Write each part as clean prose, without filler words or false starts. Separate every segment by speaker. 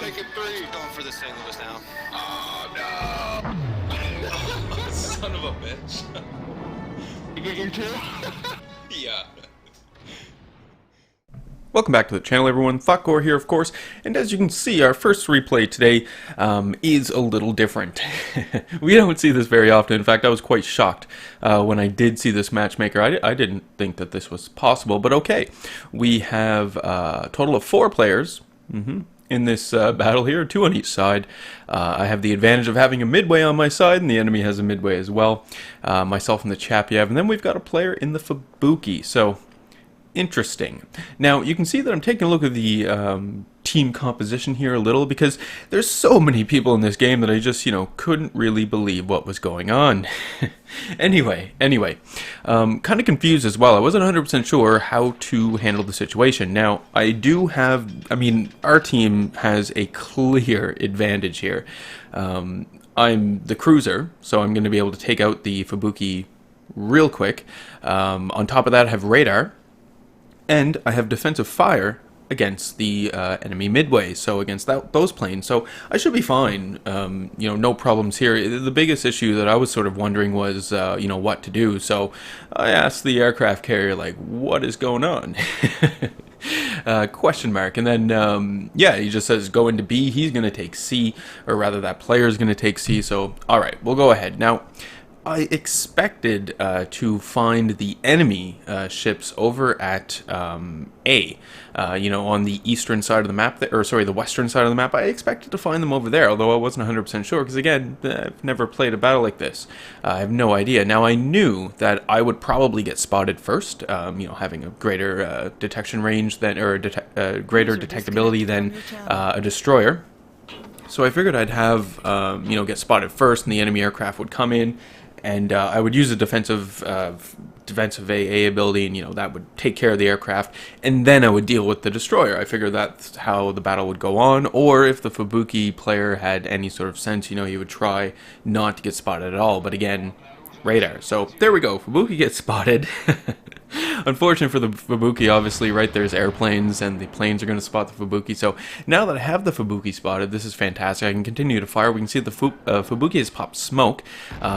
Speaker 1: taking three.
Speaker 2: Going for the St. Louis now.
Speaker 1: Oh no!
Speaker 3: Son of a bitch.
Speaker 1: You getting two?
Speaker 3: Yeah.
Speaker 4: Welcome back to the channel, everyone. Thotgor here, of course, and as you can see, our first replay today is a little different. We don't see this very often. In fact, I was quite shocked when I did see this matchmaker. I didn't think that this was possible, but okay. We have a total of 4 players in this battle here, 2 on each side. I have the advantage of having a midway on my side, and the enemy has a midway as well. Myself and the Chappy have, and then we've got a player in the Fubuki, so interesting. Now, you can see that I'm taking a look at the team composition here a little because there's so many people in this game that I just, couldn't really believe what was going on. Anyway, kind of confused as well. I wasn't 100% sure how to handle the situation. Now, our team has a clear advantage here. I'm the cruiser, so I'm going to be able to take out the Fubuki real quick. On top of that, I have radar. And I have defensive fire against the enemy midway, so against those planes. So I should be fine, no problems here. The biggest issue that I was sort of wondering was, what to do. So I asked the aircraft carrier, what is going on? Question mark. And then, he just says go into B, he's going to take C, or rather that player is going to take C. So, all right, we'll go ahead. Now, I expected to find the enemy ships over at A, on the eastern side of the map, the western side of the map. I expected to find them over there, although I wasn't 100% sure, because again, I've never played a battle like this. I have no idea. Now, I knew that I would probably get spotted first, having a greater detection range than, or greater detectability than a destroyer. So I figured I'd have, get spotted first, and the enemy aircraft would come in, and I would use a defensive AA ability, and that would take care of the aircraft, and then I would deal with the destroyer. I figured that's how the battle would go on, or if the Fubuki player had any sort of sense, he would try not to get spotted at all. But again, radar. So there we go. Fubuki gets spotted. Unfortunate for the Fubuki, obviously, right, there's airplanes, and the planes are going to spot the Fubuki. So now that I have the Fubuki spotted, this is fantastic. I can continue to fire. We can see the Fubuki has popped smoke,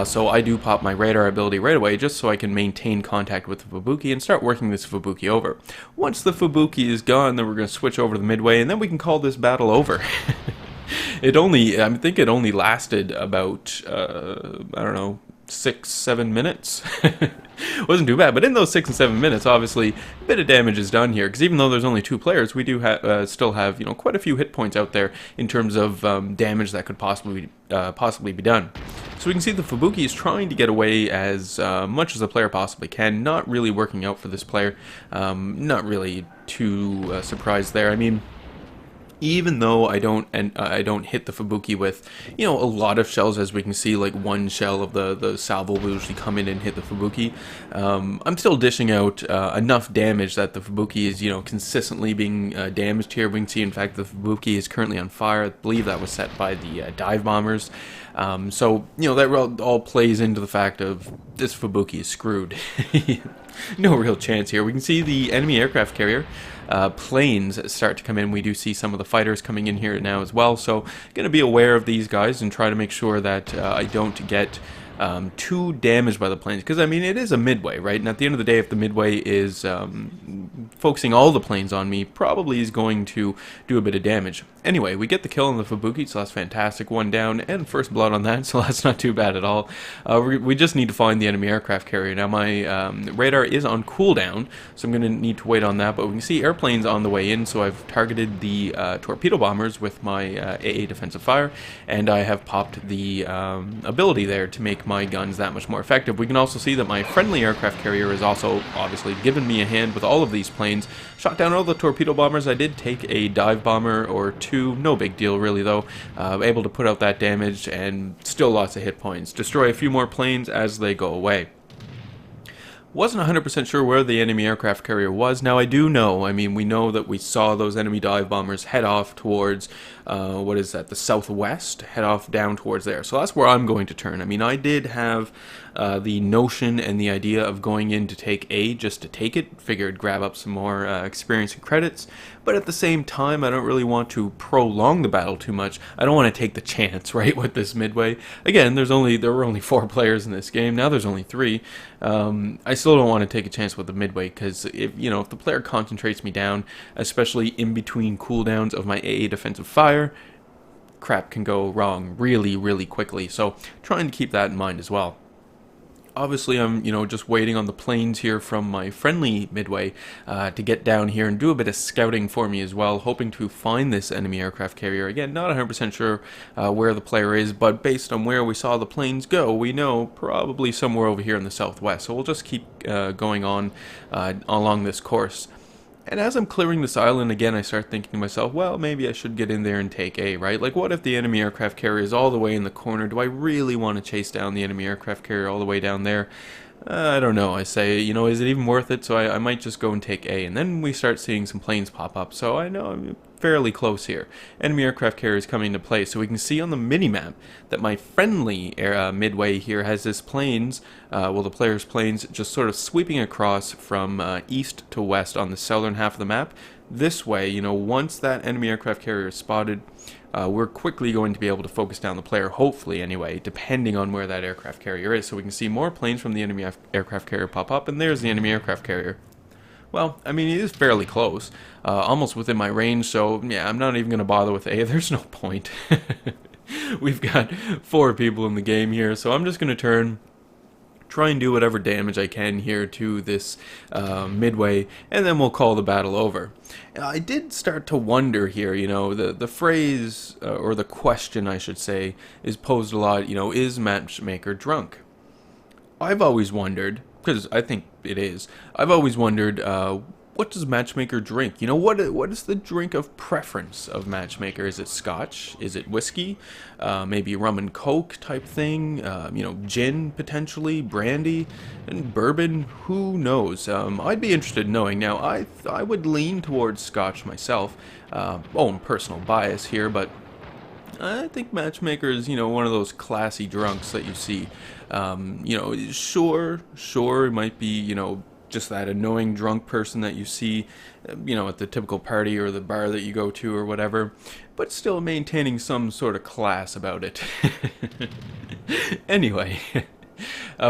Speaker 4: so I do pop my radar ability right away, just so I can maintain contact with the Fubuki and start working this Fubuki over. Once the Fubuki is gone, then we're going to switch over to the midway, and then we can call this battle over. I think it only lasted about, 6-7 minutes. Wasn't too bad, but in those 6 and 7 minutes, obviously a bit of damage is done here, because even though there's only 2 players, we do still have quite a few hit points out there in terms of damage that could possibly be done. So we can see the Fubuki is trying to get away as much as the player possibly can. Not really working out for this player. Not really too surprised there. I mean, even though I don't hit the Fubuki with, a lot of shells, as we can see, like 1 shell of the salvo will usually come in and hit the Fubuki, I'm still dishing out enough damage that the Fubuki is, consistently being damaged here. We can see, in fact, the Fubuki is currently on fire. I believe that was set by the dive bombers. So, that all plays into the fact of this Fubuki is screwed. No real chance here. We can see the enemy aircraft carrier planes start to come in. We do see some of the fighters coming in here now as well, so going to be aware of these guys and try to make sure that I don't get too damaged by the planes, because it is a midway, right? And at the end of the day, if the midway is focusing all the planes on me, probably is going to do a bit of damage. Anyway, we get the kill on the Fubuki, so that's fantastic. 1 down and first blood on that, so that's not too bad at all. We just need to find the enemy aircraft carrier. Now, my radar is on cooldown, so I'm going to need to wait on that, but we can see airplanes on the way in, so I've targeted the torpedo bombers with my AA defensive fire, and I have popped the ability there to make my guns that much more effective. We can also see that my friendly aircraft carrier is also obviously given me a hand with all of these planes. Shot down all the torpedo bombers. I did take a dive bomber or 2, no big deal really though. Able to put out that damage and still lots of hit points. Destroy a few more planes as they go away. Wasn't 100% sure where the enemy aircraft carrier was. Now I do know, we know that we saw those enemy dive bombers head off towards, the southwest, head off down towards there. So that's where I'm going to turn. I did have the notion and the idea of going in to take A just to take it. Figured grab up some more experience and credits, but at the same time, I don't really want to prolong the battle too much. I don't want to take the chance, right, with this midway. Again, there were only 4 players in this game. Now there's only 3. I still don't want to take a chance with the midway because if the player concentrates me down, especially in between cooldowns of my AA defensive fire, crap can go wrong really, really quickly. So trying to keep that in mind as well. Obviously, I'm, just waiting on the planes here from my friendly midway to get down here and do a bit of scouting for me as well, hoping to find this enemy aircraft carrier. Again, not 100% sure where the player is, but based on where we saw the planes go, we know probably somewhere over here in the southwest. So we'll just keep going on along this course. And as I'm clearing this island again, I start thinking to myself, well, maybe I should get in there and take A, right? Like, what if the enemy aircraft carrier is all the way in the corner? Do I really want to chase down the enemy aircraft carrier all the way down there? I don't know. I say, is it even worth it? So I might just go and take A. And then we start seeing some planes pop up. So I know I'm fairly close here. Enemy aircraft carrier is coming into play. So we can see on the mini-map that my friendly midway here has this planes, the player's planes, just sort of sweeping across from east to west on the southern half of the map. This way, once that enemy aircraft carrier is spotted, we're quickly going to be able to focus down the player, hopefully anyway, depending on where that aircraft carrier is. So we can see more planes from the enemy aircraft carrier pop up, and there's the enemy aircraft carrier. Well, I mean, it is fairly close, almost within my range, so yeah, I'm not even going to bother with A. There's no point. We've got 4 people in the game here, so I'm just going to try and do whatever damage I can here to this midway, and then we'll call the battle over. I did start to wonder here, the phrase, or the question I should say, is posed a lot, is Matchmaker drunk? I've always wondered, because I think it is, I've always wondered, what does Matchmaker drink? What is the drink of preference of Matchmaker? Is it scotch? Is it whiskey? Maybe rum and coke type thing? Gin potentially? Brandy? And bourbon? Who knows? I'd be interested in knowing. Now, I would lean towards scotch myself. Own personal bias here, but I think Matchmaker is, one of those classy drunks that you see. Sure, it might be, just that annoying drunk person that you see, at the typical party or the bar that you go to or whatever, but still maintaining some sort of class about it. Anyway,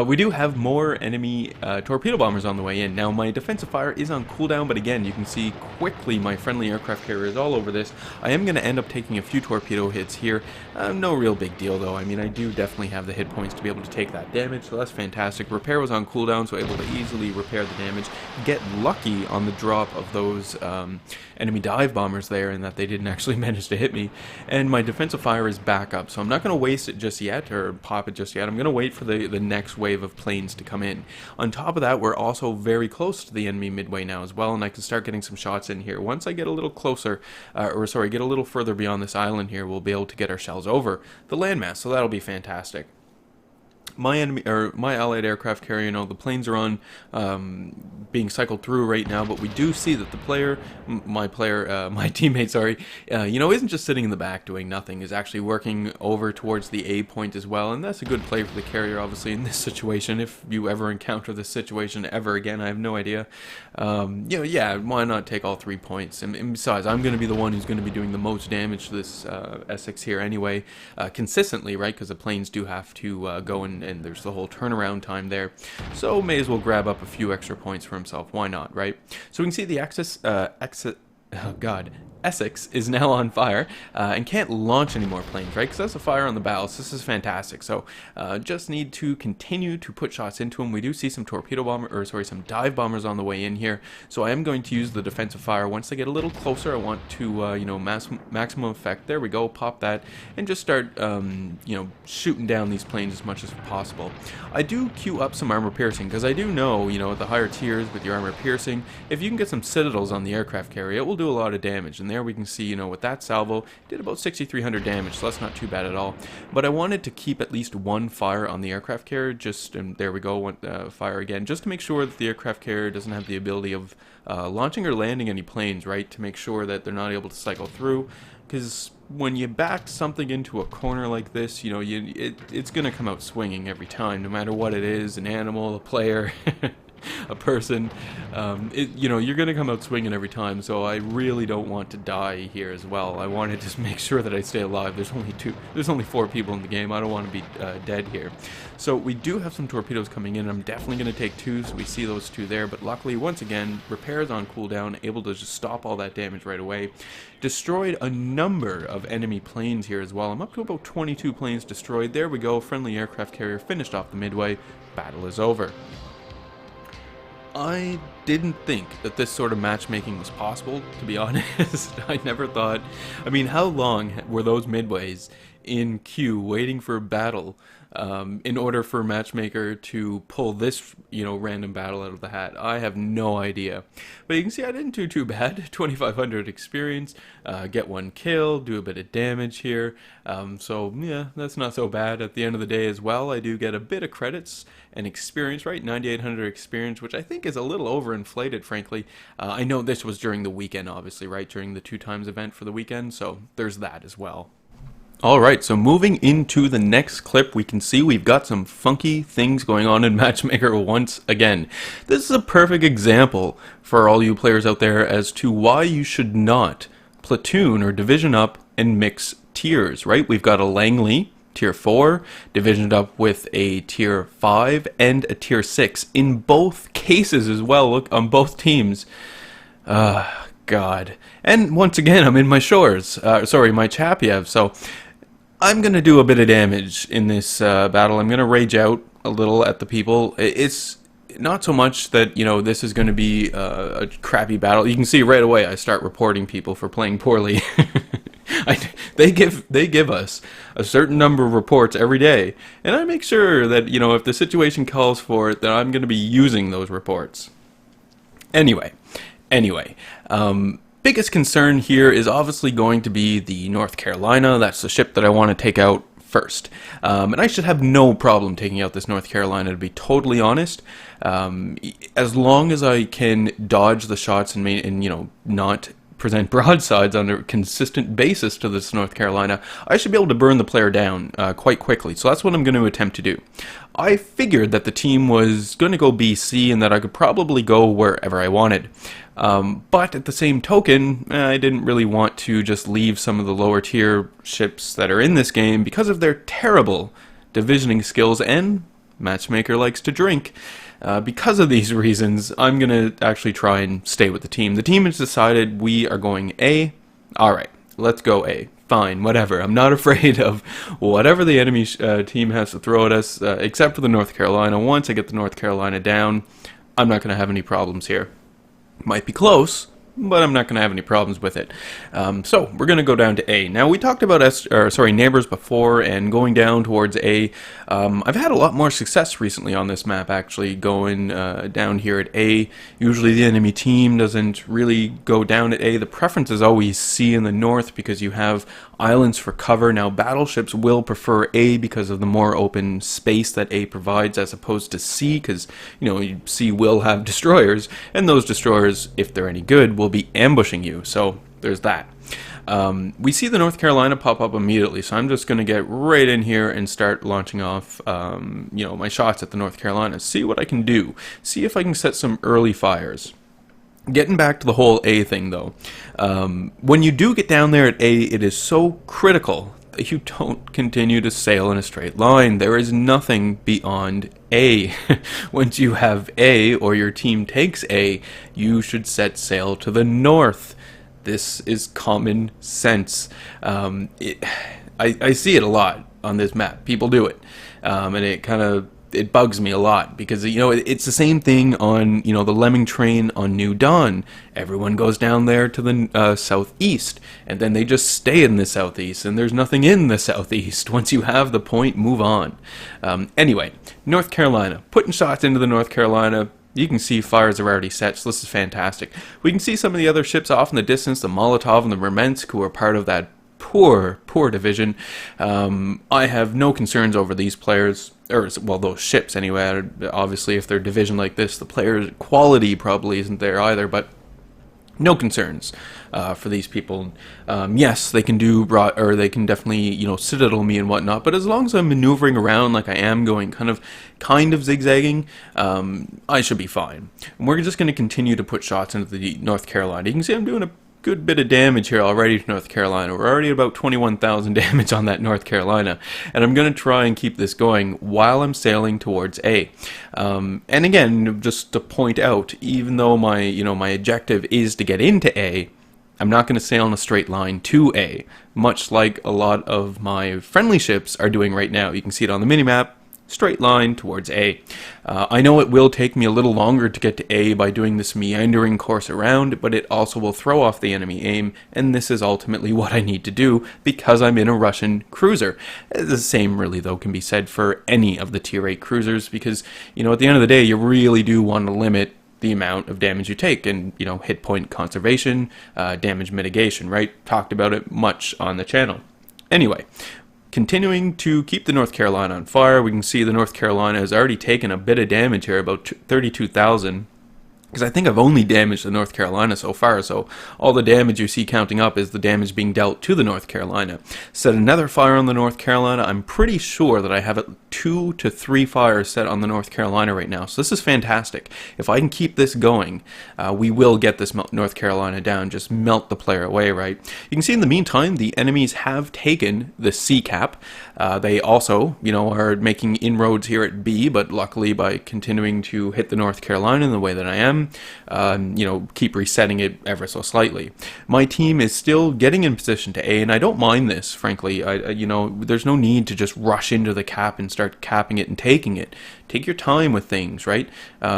Speaker 4: we do have more enemy torpedo bombers on the way in. Now, my defensive fire is on cooldown, but again, you can see quickly my friendly aircraft carrier is all over this. I am going to end up taking a few torpedo hits here. No real big deal, though. I mean, I do definitely have the hit points to be able to take that damage, so that's fantastic. Repair was on cooldown, so able to easily repair the damage. Get lucky on the drop of those enemy dive bombers there, and that they didn't actually manage to hit me. And my defensive fire is back up, so I'm not going to waste it just yet, or pop it just yet. I'm going to wait for the next wave of planes to come in. On top of that, we're also very close to the enemy midway now as well, and I can start getting some shots in here. Once I get a little closer, get a little further beyond this island here, we'll be able to get our shells over the landmass, so that'll be fantastic. My allied aircraft carrier, the planes are on being cycled through right now, but we do see that the my teammate, isn't just sitting in the back doing nothing, is actually working over towards the A point as well, and that's a good play for the carrier, obviously, in this situation. If you ever encounter this situation ever again, I have no idea. Why not take all 3 points? And besides, I'm going to be the one who's going to be doing the most damage to this Essex here anyway, consistently, right, because the planes do have to go and there's the whole turnaround time there, so may as well grab up a few extra points for himself. Why not, right? So we can see the Essex is now on fire and can't launch any more planes, right? Because that's a fire on the bow, so this is fantastic. So just need to continue to put shots into him. We do see some some dive bombers on the way in here. So I am going to use the defensive fire. Once they get a little closer, I want to, maximum effect. There we go, pop that, and just start, shooting down these planes as much as possible. I do queue up some armor piercing, because I do know, at the higher tiers with your armor piercing, if you can get some citadels on the aircraft carrier, it will do a lot of damage. And And there we can see, with that salvo, did about 6,300 damage, so that's not too bad at all. But I wanted to keep at least one fire on the aircraft carrier, and there we go, fire again, just to make sure that the aircraft carrier doesn't have the ability of launching or landing any planes, right, to make sure that they're not able to cycle through. Because when you back something into a corner like this, it's going to come out swinging every time, no matter what it is, an animal, a player, a person. You're going to come out swinging every time, so I really don't want to die here as well. I want to just make sure that I stay alive. There's only 4 people in the game. I don't want to be dead here. So we do have some torpedoes coming in. I'm definitely going to take 2, so we see those 2 there, but luckily, once again, repairs on cooldown, able to just stop all that damage right away. Destroyed a number of enemy planes here as well. I'm up to about 22 planes destroyed. There we go, friendly aircraft carrier finished off the midway. Battle is over. I didn't think that this sort of matchmaking was possible, to be honest. I never thought... I mean, how long were those midways in queue waiting for a battle in order for a matchmaker to pull this, random battle out of the hat? I have no idea. But you can see I didn't do too bad. 2,500 experience, get 1 kill, do a bit of damage here. So, yeah, that's not so bad at the end of the day as well. I do get a bit of credits and experience, right? 9,800 experience, which I think is a little overinflated, frankly. I know this was during the weekend, obviously, right? During the 2 times event for the weekend, so there's that as well. Alright, so moving into the next clip, we can see we've got some funky things going on in Matchmaker once again. This is a perfect example for all you players out there as to why you should not platoon or division up and mix tiers, right? We've got a Langley, tier 4, divisioned up with a tier 5 and a tier 6 in both cases as well. Look, on both teams. God. And once again, I'm in my my Chappy, so I'm going to do a bit of damage in this battle. I'm going to rage out a little at the people. It's not so much that, this is going to be a crappy battle. You can see right away I start reporting people for playing poorly. They give us a certain number of reports every day, and I make sure that, if the situation calls for it, that I'm going to be using those reports. Anyway, biggest concern here is obviously going to be the North Carolina. That's the ship that I want to take out first. And I should have no problem taking out this North Carolina, to be totally honest. As long as I can dodge the shots and not present broadsides on a consistent basis to this North Carolina, I should be able to burn the player down quite quickly. So that's what I'm going to attempt to do. I figured that the team was going to go BC and that I could probably go wherever I wanted. But at the same token, I didn't really want to just leave some of the lower tier ships that are in this game because of their terrible divisioning skills, and Matchmaker likes to drink. Because of these reasons, I'm going to actually try and stay with the team. The team has decided we are going A. Alright, let's go A. Fine, whatever. I'm not afraid of whatever the enemy team has to throw at us, except for the North Carolina. Once I get the North Carolina down, I'm not going to have any problems here. Might be close, but I'm not going to have any problems with it. So we're going to go down to A. Now, we talked about neighbors before, and going down towards A. I've had a lot more success recently on this map, actually, going down here at A. Usually the enemy team doesn't really go down at A. The preference is always C in the north because you have islands for cover. Now, battleships will prefer A because of the more open space that A provides, as opposed to C, because, C will have destroyers, and those destroyers, if they're any good, will be ambushing you. So there's that. We see the North Carolina pop up immediately, so I'm just going to get right in here and start launching off, my shots at the North Carolina. See what I can do. See if I can set some early fires. Getting back to the whole A thing, though, when you do get down there at A, it is so critical that you don't continue to sail in a straight line. There is nothing beyond A. Once you have A, or your team takes A, you should set sail to the north. This is common sense. I see it a lot on this map. People do it, and it bugs me a lot because it's the same thing on the lemming train on New Dawn. Everyone goes down there to the southeast, and then they just stay in the southeast, and there's nothing in the southeast. Once you have the point, move on. Anyway, North Carolina, putting shots into the North Carolina. you can see fires are already set, so this is fantastic. We can see some of the other ships off in the distance, the Molotov and the Murmansk, who are part of that poor division. I have no concerns over these players, or, well, those ships anyway. Obviously, if they're a division like this, the player quality probably isn't there either, but no concerns for these people. Yes, they can do or they can definitely, you know, citadel me and whatnot. But as long as I'm maneuvering around like I am, going kind of zigzagging, I should be fine. And we're just going to continue to put shots into the North Carolina. You can see I'm doing a good bit of damage here already to North Carolina. We're already at about 21,000 damage on that North Carolina, and I'm going to try and keep this going while I'm sailing towards A. And again, just to point out, even though my objective is to get into A, I'm not going to sail in a straight line to A, much like a lot of my friendly ships are doing right now. You can see it on the minimap. Straight line towards A. I know it will take me a little longer to get to A by doing this meandering course around, but it also will throw off the enemy aim, and this is ultimately what I need to do because I'm in a Russian cruiser. The same really, though, can be said for any of the tier 8 cruisers, because, you know, at the end of the day, you really do want to limit the amount of damage you take, and, you know, hit point conservation, damage mitigation, right? Talked about it much on the channel. Anyway, continuing to keep the North Carolina on fire, we can see the North Carolina has already taken a bit of damage here, about 32,000. Because I think I've only damaged the North Carolina so far, so all the damage you see counting up is the damage being dealt to the North Carolina. Set another fire on the North Carolina. I'm pretty sure that I have 2 to 3 fires set on the North Carolina right now, so this is fantastic. If I can keep this going, we will get this North Carolina down, just melt the player away, right? You can see in the meantime, the enemies have taken the C cap. They also, you know, are making inroads here at B, but luckily by continuing to hit the North Carolina in the way that I am, you know, keep resetting it ever so slightly. My team is still getting in position to A, and I don't mind this, frankly. You know, there's no need to just rush into the cap and start capping it and taking it. Take your time with things, right?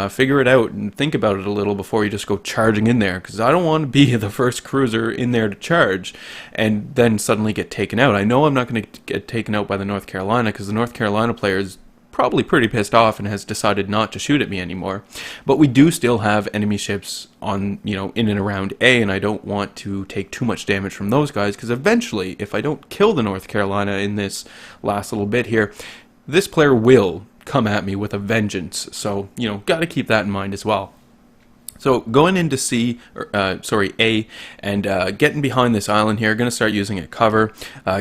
Speaker 4: Figure it out and think about it a little before you just go charging in there, because I don't want to be the first cruiser in there to charge and then suddenly get taken out. I know I'm not going to get taken out by the North Carolina, because the North Carolina player is probably pretty pissed off and has decided not to shoot at me anymore. But we do still have enemy ships on, you know, in and around A, and I don't want to take too much damage from those guys, because eventually, if I don't kill the North Carolina in this last little bit here, this player will come at me with a vengeance. So, you know, got to keep that in mind as well. So going into A, and getting behind this island here, going to start using it cover.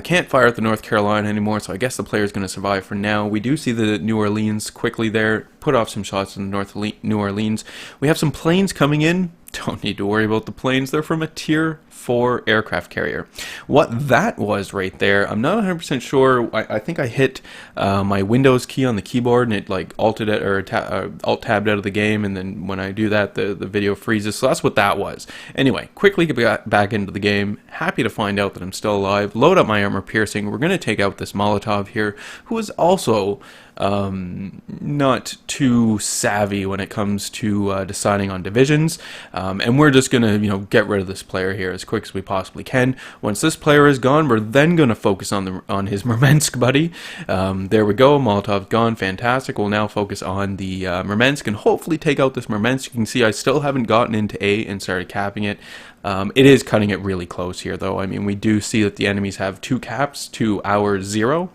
Speaker 4: Can't fire at the North Carolina anymore, so I guess the player is going to survive for now. We do see the New Orleans quickly there, put off some shots in the New Orleans. We have some planes coming in. Don't need to worry about the planes. They're from a tier 4 aircraft carrier. What that was right there, I'm not 100% sure. I think I hit my Windows key on the keyboard and it like alt-tabbed out of the game, and then when I do that, the video freezes. So that's what that was. Anyway, quickly get back into the game. Happy to find out that I'm still alive. Load up my armor piercing. We're going to take out this Molotov here, who is also not too savvy when it comes to deciding on divisions, and we're just gonna, you know, get rid of this player here as quick as we possibly can. Once this player is gone, we're then gonna focus on his Murmansk buddy. There we go, Molotov's gone, fantastic. We'll now focus on the Murmansk and hopefully take out this Murmansk. You can see I still haven't gotten into A and started capping it. It is cutting it really close here, though. I mean, we do see that the enemies have 2 caps to our 0.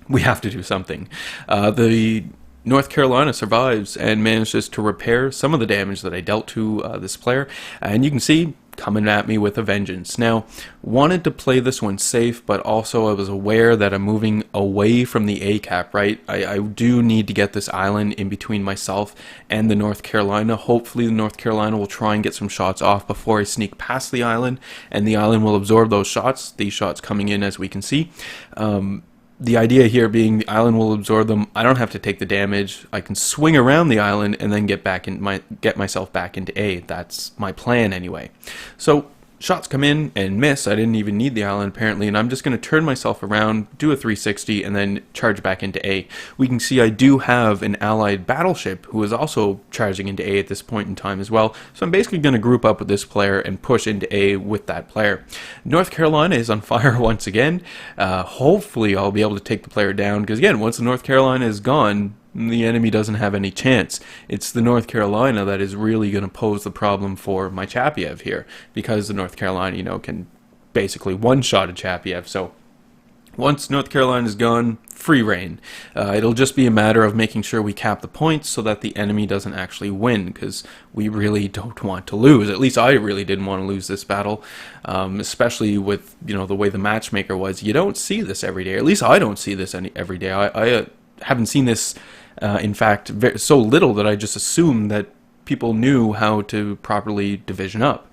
Speaker 4: We have to do something. The North Carolina survives and manages to repair some of the damage that I dealt to this player. And you can see, coming at me with a vengeance. Now, wanted to play this one safe, but also I was aware that I'm moving away from the A cap, right? I do need to get this island in between myself and the North Carolina. Hopefully the North Carolina will try and get some shots off before I sneak past the island, and the island will absorb those shots. These shots coming in, as we can see. The idea here being the island will absorb them. I don't have to take the damage. I can swing around the island and then get myself back into A. That's my plan anyway. So shots come in and miss. I didn't even need the island apparently, and I'm just going to turn myself around, do a 360, and then charge back into A. We can see I do have an allied battleship who is also charging into A at this point in time as well. So I'm basically going to group up with this player and push into A with that player. North Carolina is on fire once again. Hopefully I'll be able to take the player down, because again, once the North Carolina is gone, the enemy doesn't have any chance. It's the North Carolina that is really going to pose the problem for my Chappiev here, because the North Carolina, can basically one-shot a Chappiev. So once North Carolina is gone, free reign. It'll just be a matter of making sure we cap the points so that the enemy doesn't actually win, because we really don't want to lose. At least I really didn't want to lose this battle, especially with the way the matchmaker was. You don't see this every day. At least I don't see this every day. I haven't seen this, in fact, so little that I just assumed that people knew how to properly division up.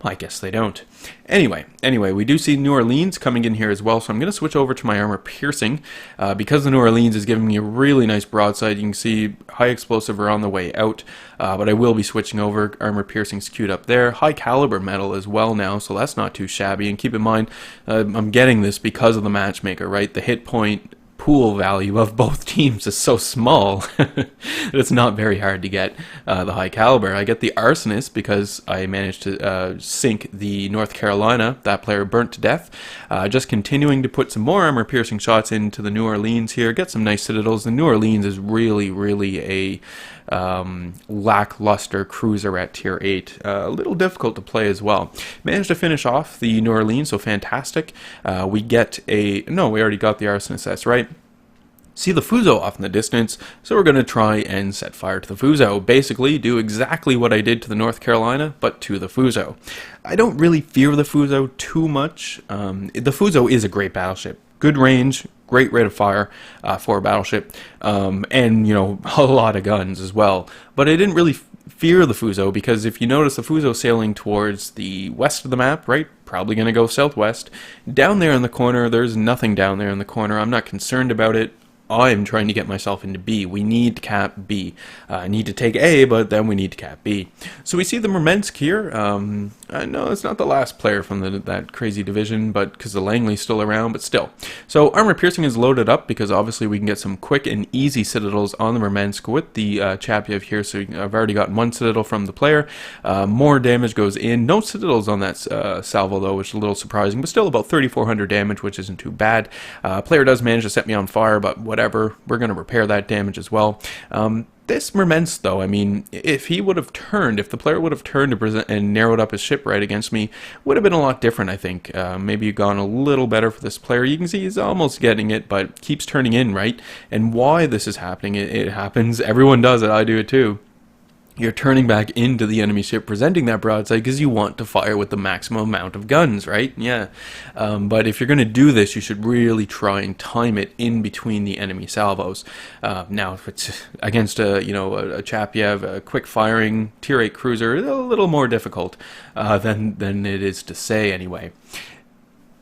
Speaker 4: I guess they don't. Anyway, we do see New Orleans coming in here as well, so I'm going to switch over to my armor piercing. Because the New Orleans is giving me a really nice broadside, you can see high explosive are on the way out, but I will be switching over. Armor piercing's queued up there. High caliber metal as well now, so that's not too shabby. And keep in mind, I'm getting this because of the matchmaker, right? The hit point pool value of both teams is so small that it's not very hard to get the high caliber. I get the arsonist because I managed to sink the North Carolina. That player burnt to death. Just continuing to put some more armor piercing shots into the New Orleans here. Get some nice citadels. The New Orleans is really a lackluster cruiser at tier 8. A little difficult to play as well. Managed to finish off the New Orleans, so fantastic. We get no, we already got the arsonist, that's right. See the Fuso off in the distance, so we're going to try and set fire to the Fuso. Basically, do exactly what I did to the North Carolina, but to the Fuso. I don't really fear the Fuso too much. The Fuso is a great battleship. Good range, great rate of fire for a battleship, and, a lot of guns as well. But I didn't really fear the Fuso, because if you notice the Fuso sailing towards the west of the map, right? Probably going to go southwest. Down there in the corner, there's nothing down there in the corner. I'm not concerned about it. I'm trying to get myself into B. We need to cap B. I need to take A, but then we need to cap B. So we see the Murmansk here. No, it's not the last player from that crazy division, but because the Langley's still around, but still. So armor piercing is loaded up because obviously we can get some quick and easy citadels on the Murmansk with the Chappiev here. So I've already gotten one citadel from the player. More damage goes in. No citadels on that salvo though, which is a little surprising, but still about 3,400 damage, which isn't too bad. Player does manage to set me on fire, but whatever, we're going to repair that damage as well. This Murmansk, though, I mean, if the player would have turned to present and narrowed up his ship right against me, would have been a lot different, I think. Maybe gone a little better for this player. You can see he's almost getting it, but keeps turning in, right? And why this is happening, it happens. Everyone does it. I do it too. You're turning back into the enemy ship, presenting that broadside because you want to fire with the maximum amount of guns, right? Yeah. But if you're going to do this, you should really try and time it in between the enemy salvos. Now, if it's against a Chappiev, a quick firing tier 8 cruiser, a little more difficult than it is to say anyway.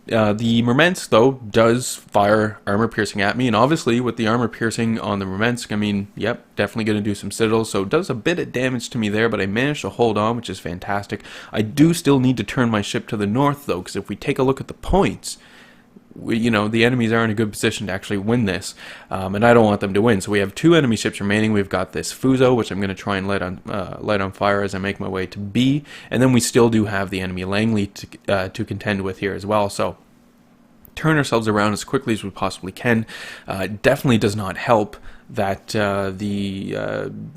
Speaker 4: The Murmansk, though, does fire armor piercing at me, and obviously with the armor piercing on the Murmansk, I mean, yep, definitely going to do some citadels, so it does a bit of damage to me there, but I managed to hold on, which is fantastic. I do still need to turn my ship to the north, though, because if we take a look at the points, the enemies are in a good position to actually win this, and I don't want them to win. So we have 2 enemy ships remaining. We've got this Fuso, which I'm going to try and light on fire as I make my way to B, and then we still do have the enemy Langley to contend with here as well. So turn ourselves around as quickly as we possibly can. Definitely does not help that the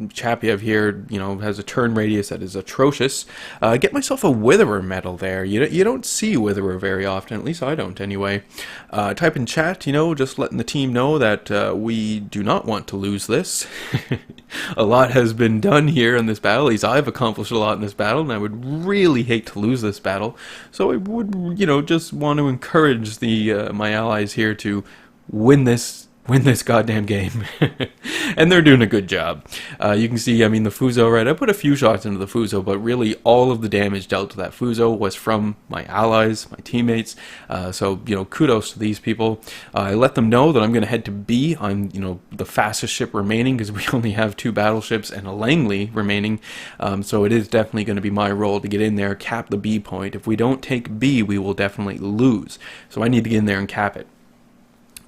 Speaker 4: Chappiev here, has a turn radius that is atrocious. Get myself a Witherer medal there. You don't see Witherer very often, at least I don't anyway. Type in chat, just letting the team know that we do not want to lose this. A lot has been done here in this battle. At least I've accomplished a lot in this battle, and I would really hate to lose this battle. So I would, just want to encourage my allies here to win this goddamn game. And they're doing a good job. You can see, I mean, the Fuso, right? I put a few shots into the Fuso, but really all of the damage dealt to that Fuso was from my allies, my teammates. So, kudos to these people. I let them know that I'm going to head to B. I'm, the fastest ship remaining because we only have 2 battleships and a Langley remaining. So it is definitely going to be my role to get in there, cap the B point. If we don't take B, we will definitely lose. So I need to get in there and cap it.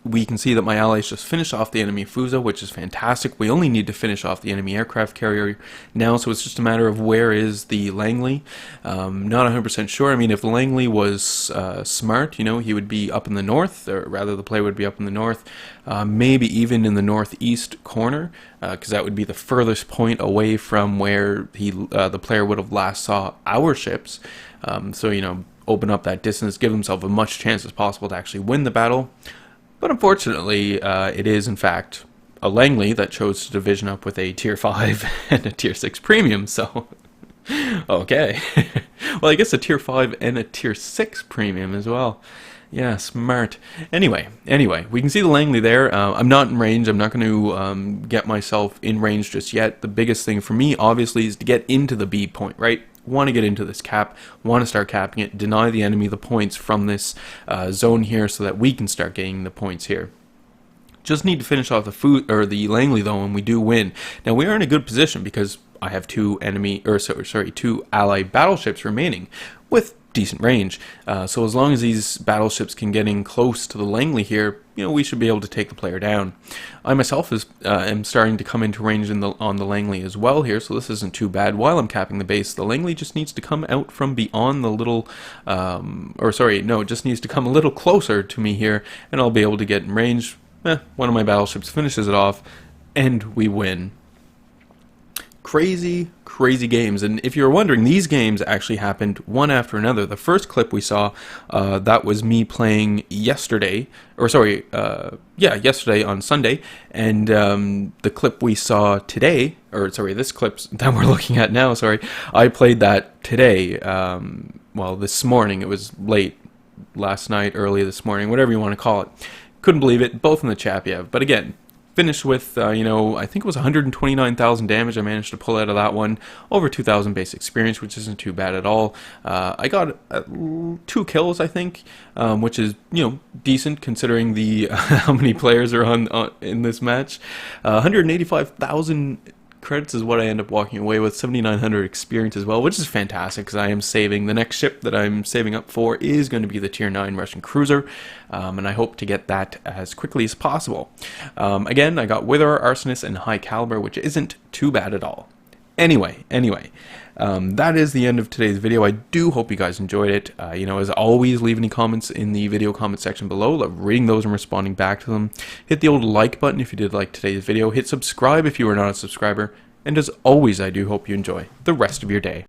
Speaker 4: we can see that my allies just finished off the enemy Fuso, which is fantastic. We only need to finish off the enemy aircraft carrier now, so it's just a matter of where is the Langley. Not 100% sure. I mean, if Langley was smart, you know, he would be up in the north, or rather the player would be up in the north, maybe even in the northeast corner, because that would be the furthest point away from where the player would have last saw our ships. So, you know, open up that distance, give himself as much chance as possible to actually win the battle. But unfortunately, it is in fact a Langley that chose to division up with a tier 5 and a tier 6 premium, so okay. Well, I guess a tier 5 and a tier 6 premium as well. Yeah, smart. Anyway, we can see the Langley there. I'm not in range. I'm not going to get myself in range just yet. The biggest thing for me, obviously, is to get into the B point, right? Want to get into this cap, want to start capping it, deny the enemy the points from this zone here so that we can start getting the points here. Just need to finish off the Langley though, and we do win. Now we are in a good position because I have two allied battleships remaining with decent range. So as long as these battleships can get in close to the Langley here, you know, we should be able to take the player down. I myself am starting to come into range on the Langley as well here, so this isn't too bad. While I'm capping the base, the Langley just needs to come out from beyond the little, just needs to come a little closer to me here, and I'll be able to get in range. One of my battleships finishes it off, and we win. Crazy games. And if you're wondering, these games actually happened one after another. The first clip we saw, that was me playing yesterday on Sunday, and the clip we saw today, this clip that we're looking at now, I played that today, this morning. It was late last night, early this morning, whatever you want to call it. Couldn't believe it, both in the Chappy. But again, finished with, I think it was 129,000 damage I managed to pull out of that one. Over 2,000 base experience, which isn't too bad at all. I got 2 kills, I think, which is, decent considering the how many players are on in this match. 185,000 credits is what I end up walking away with. 7,900 experience as well, which is fantastic because I am saving. The next ship that I'm saving up for is going to be the tier 9 Russian cruiser, and I hope to get that as quickly as possible. Again, I got Wither, Arsonist, and High Caliber, which isn't too bad at all. Anyway, that is the end of today's video. I do hope you guys enjoyed it. As always, leave any comments in the video comment section below. Love reading those and responding back to them. Hit the old like button if you did like today's video. Hit subscribe if you are not a subscriber. And as always, I do hope you enjoy the rest of your day.